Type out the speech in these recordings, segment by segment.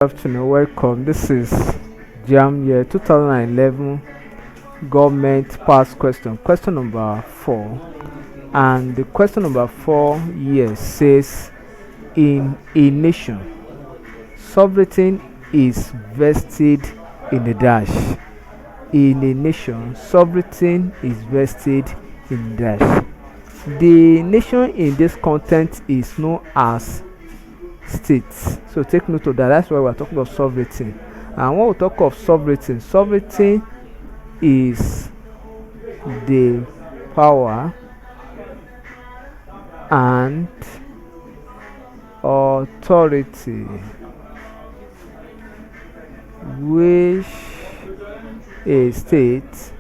Afternoon, welcome. This is Jamb year 2011 government pass question number 4. And the question number 4 here says, in a nation, sovereignty is vested in the dash. In a nation, sovereignty is vested in the dash. The nation in this content is known as states. So take note of that. That's why we're talking of sovereignty. And when we talk of sovereignty, sovereignty is the power and authority which a state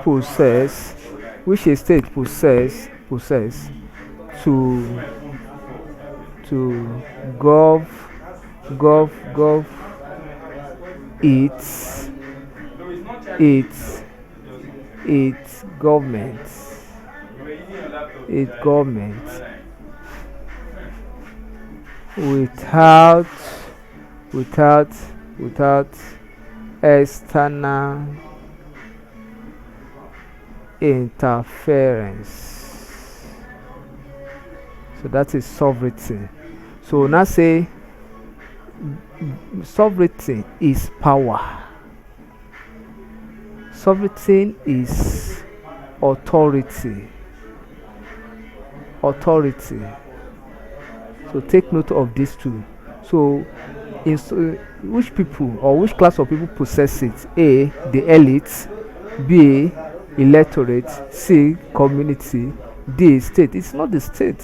possess to gov its government without external interference. So that is sovereignty. So now say sovereignty is power. Sovereignty is authority. So take note of these two. So which people or which class of people possess it? A, the elite. B, electorate. C, community. D, state. It's not the state.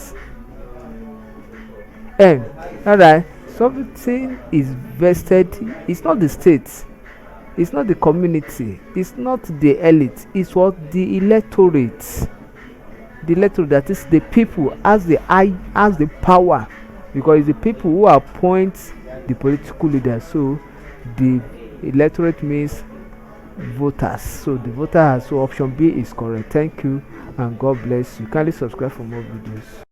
N, alright, sovereignty is vested. It's not the state, it's not the community, it's not the elite, it's what the electorate. The electorate, that is the people, has the power, because it's the people who appoint the political leader. So the electorate means voters. So the voter has, so option B is correct. Thank you and God bless you. Kindly subscribe for more videos.